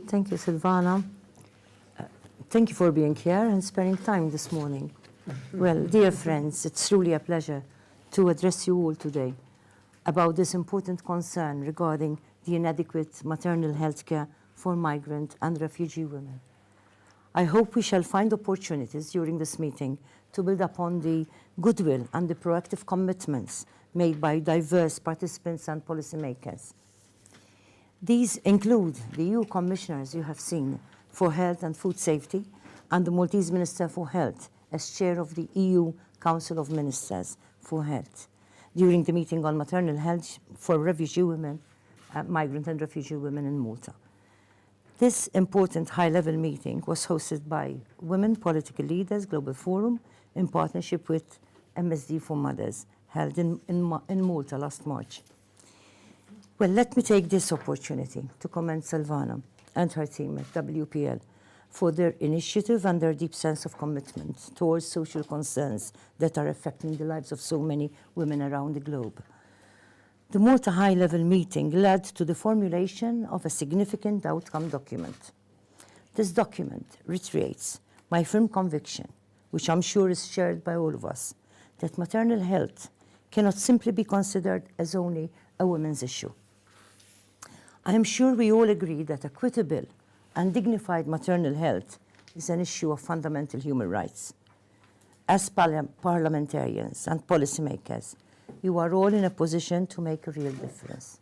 Thank you, Silvana. Thank you for being here and spending time this morning. Well, dear friends, it's truly a pleasure to address you all today about this important concern regarding the inadequate maternal health care for migrant and refugee women. I hope we shall find opportunities during this meeting to build upon the goodwill and the proactive commitments made by diverse participants and policymakers. These include the EU commissioners you have seen for Health and Food Safety and the Maltese Minister for Health as chair of the EU Council of Ministers for Health during the meeting on maternal health for refugee women, migrant and refugee women in Malta. This important high-level meeting was hosted by Women Political Leaders Global Forum in partnership with MSD for Mothers, held in Malta last March. Well, let me take this opportunity to commend Silvana and her team at WPL for their initiative and their deep sense of commitment towards social concerns that are affecting the lives of so many women around the globe. The Malta high-level meeting led to the formulation of a significant outcome document. This document reiterates my firm conviction, which I'm sure is shared by all of us, that maternal health cannot simply be considered as only a women's issue. I am sure we all agree that equitable and dignified maternal health is an issue of fundamental human rights. As parliamentarians and policymakers, you are all in a position to make a real difference.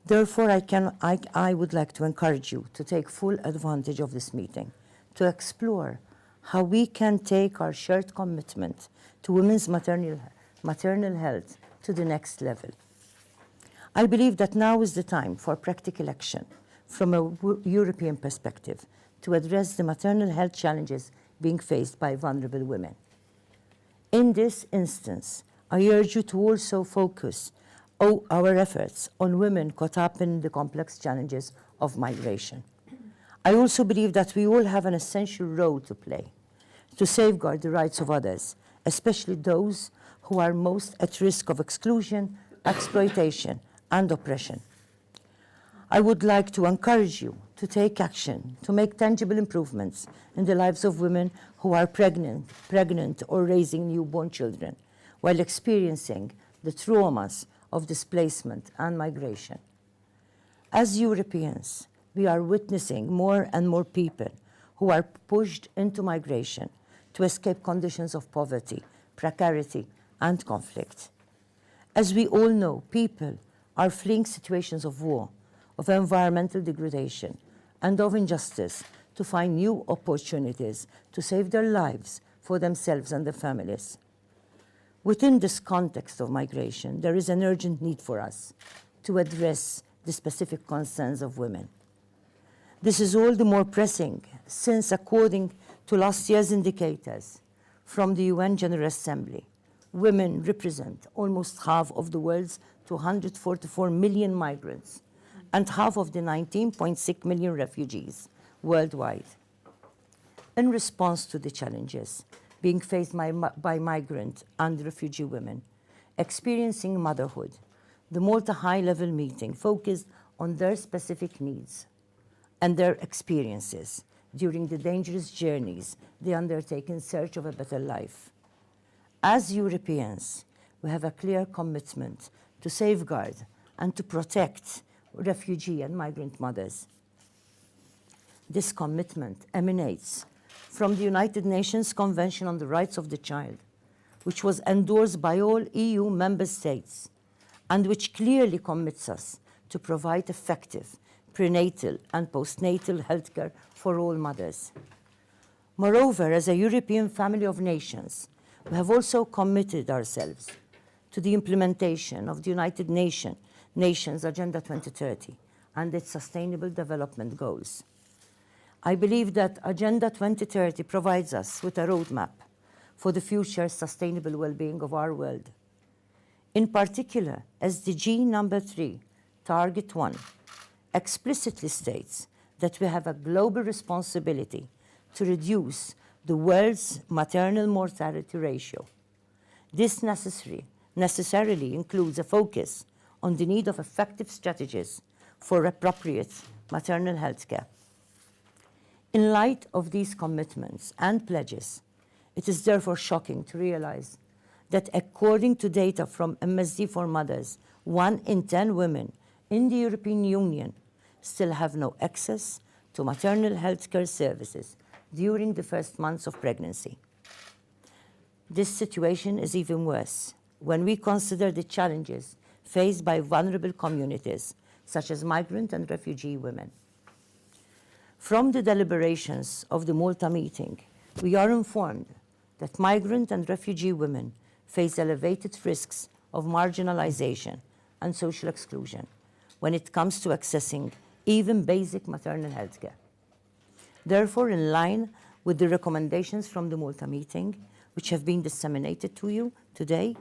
Therefore, I would like to encourage you to take full advantage of this meeting, to explore how we can take our shared commitment to women's maternal health to the next level. I believe that now is the time for practical action from a European perspective to address the maternal health challenges being faced by vulnerable women. In this instance, I urge you to also focus our efforts on women caught up in the complex challenges of migration. I also believe that we all have an essential role to play to safeguard the rights of others, especially those who are most at risk of exclusion, exploitation, and oppression. I would like to encourage you to take action to make tangible improvements in the lives of women who are pregnant or raising newborn children while experiencing the traumas of displacement and migration. As Europeans, we are witnessing more and more people who are pushed into migration to escape conditions of poverty, precarity, and conflict. As we all know, people are fleeing situations of war, of environmental degradation, and of injustice to find new opportunities to save their lives for themselves and their families. Within this context of migration, there is an urgent need for us to address the specific concerns of women. This is all the more pressing since, according to last year's indicators from the UN General Assembly, women represent almost half of the world's 244 million migrants and half of the 19.6 million refugees worldwide. In response to the challenges being faced by migrant and refugee women experiencing motherhood, the Malta high-level meeting focused on their specific needs and their experiences during the dangerous journeys they undertake in search of a better life. As Europeans, we have a clear commitment to safeguard and to protect refugee and migrant mothers. This commitment emanates from the United Nations Convention on the Rights of the Child, which was endorsed by all EU member states and which clearly commits us to provide effective prenatal and postnatal health care for all mothers. Moreover, as a European family of nations, we have also committed ourselves to the implementation of the United Nations Agenda 2030 and its Sustainable Development Goals. I believe that Agenda 2030 provides us with a roadmap for the future sustainable well-being of our world. In particular, SDG number 3, Target 1, explicitly states that we have a global responsibility to reduce the world's maternal mortality ratio. This necessarily includes a focus on the need of effective strategies for appropriate maternal health care. In light of these commitments and pledges, it is therefore shocking to realize that according to data from MSD for Mothers, 1 in 10 women in the European Union still have no access to maternal health care services during the first months of pregnancy. This situation is even worse when we consider the challenges faced by vulnerable communities, such as migrant and refugee women. From the deliberations of the Malta meeting, we are informed that migrant and refugee women face elevated risks of marginalization and social exclusion when it comes to accessing even basic maternal health care. Therefore, in line with the recommendations from the Malta meeting, which have been disseminated to you today,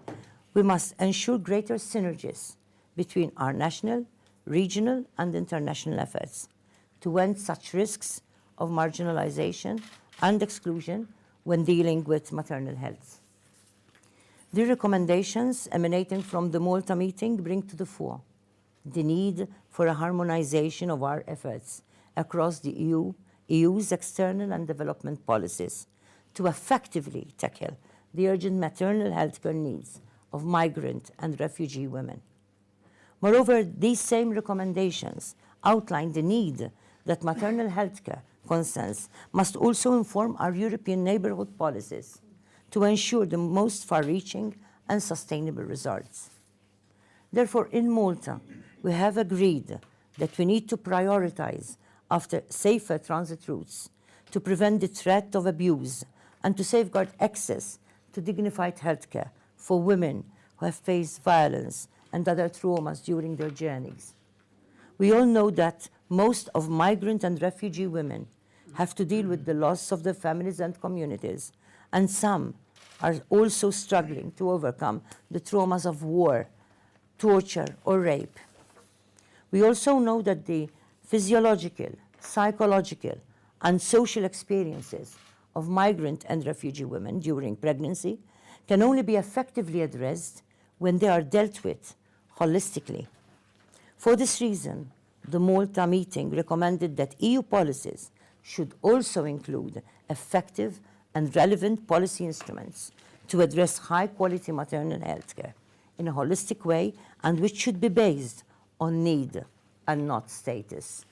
we must ensure greater synergies between our national, regional, and international efforts to end such risks of marginalization and exclusion when dealing with maternal health. The recommendations emanating from the Malta meeting bring to the fore the need for a harmonization of our efforts across the EU's external and development policies to effectively tackle the urgent maternal health care needs of migrant and refugee women. Moreover, these same recommendations outline the need that maternal health care concerns must also inform our European neighborhood policies to ensure the most far-reaching and sustainable results. Therefore, in Malta, we have agreed that we need to prioritize after safer transit routes to prevent the threat of abuse and to safeguard access to dignified healthcare for women who have faced violence and other traumas during their journeys. We all know that most of migrant and refugee women have to deal with the loss of their families and communities, and some are also struggling to overcome the traumas of war, torture, or rape. We also know that the physiological, psychological, and social experiences of migrant and refugee women during pregnancy can only be effectively addressed when they are dealt with holistically. For this reason, the Malta meeting recommended that EU policies should also include effective and relevant policy instruments to address high-quality maternal health care in a holistic way and which should be based on need and not status.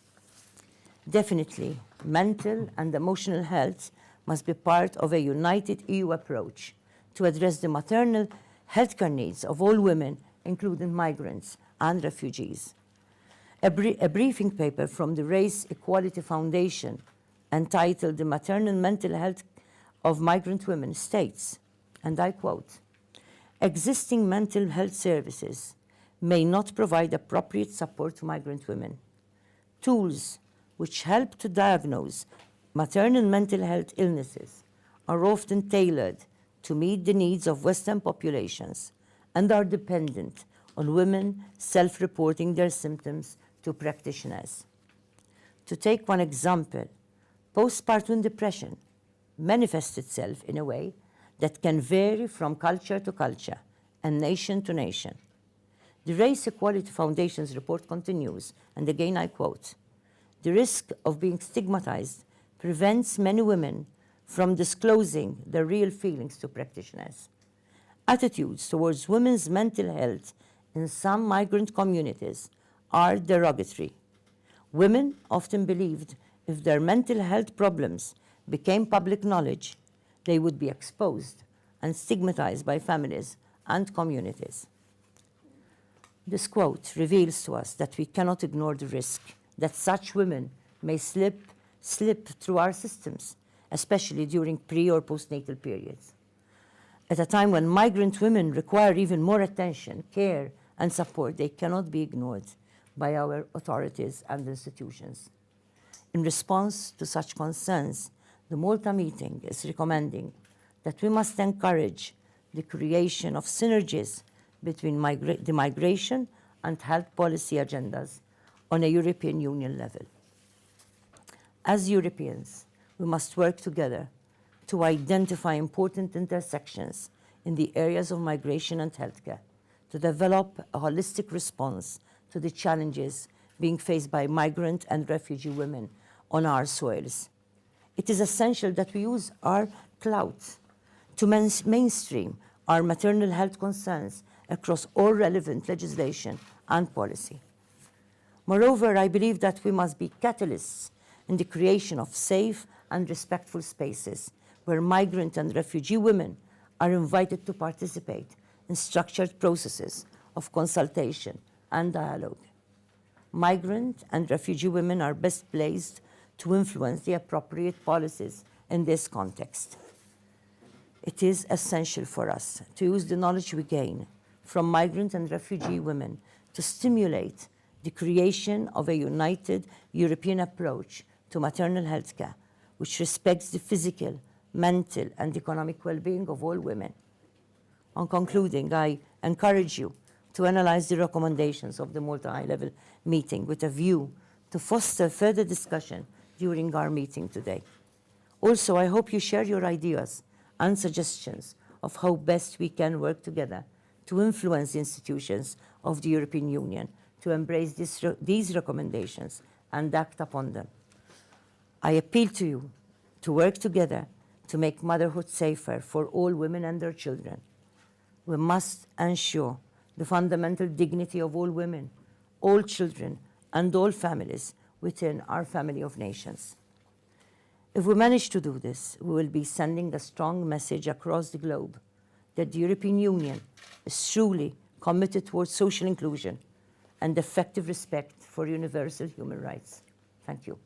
Definitely, mental and emotional health must be part of a united EU approach to address the maternal healthcare needs of all women, including migrants and refugees. A briefing paper from the Race Equality Foundation entitled The Maternal Mental Health of Migrant Women states, and I quote, "Existing mental health services may not provide appropriate support to migrant women. Tools which help to diagnose maternal mental health illnesses are often tailored to meet the needs of Western populations and are dependent on women self-reporting their symptoms to practitioners. To take one example, postpartum depression manifests itself in a way that can vary from culture to culture and nation to nation. The Race Equality Foundation's report continues, and again I quote, "The risk of being stigmatized prevents many women from disclosing their real feelings to practitioners. Attitudes towards women's mental health in some migrant communities are derogatory. Women often believed if their mental health problems became public knowledge, they would be exposed and stigmatized by families and communities." This quote reveals to us that we cannot ignore the risk that such women may slip through our systems, especially during pre- or postnatal periods. At a time when migrant women require even more attention, care, and support, they cannot be ignored by our authorities and institutions. In response to such concerns, the Malta meeting is recommending that we must encourage the creation of synergies between the migration and health policy agendas on a European Union level. As Europeans, we must work together to identify important intersections in the areas of migration and healthcare, to develop a holistic response to the challenges being faced by migrant and refugee women on our soils. It is essential that we use our clout to mainstream our maternal health concerns across all relevant legislation and policy. Moreover, I believe that we must be catalysts in the creation of safe and respectful spaces where migrant and refugee women are invited to participate in structured processes of consultation and dialogue. Migrant and refugee women are best placed to influence the appropriate policies in this context. It is essential for us to use the knowledge we gain from migrant and refugee women to stimulate the creation of a united European approach to maternal health care, which respects the physical, mental, and economic well-being of all women. On concluding, I encourage you to analyze the recommendations of the multi-level meeting with a view to foster further discussion during our meeting today. Also, I hope you share your ideas and suggestions of how best we can work together to influence the institutions of the European Union to embrace these recommendations and act upon them. I appeal to you to work together to make motherhood safer for all women and their children. We must ensure the fundamental dignity of all women, all children, and all families within our family of nations. If we manage to do this, we will be sending a strong message across the globe that the European Union is truly committed towards social inclusion and effective respect for universal human rights. Thank you.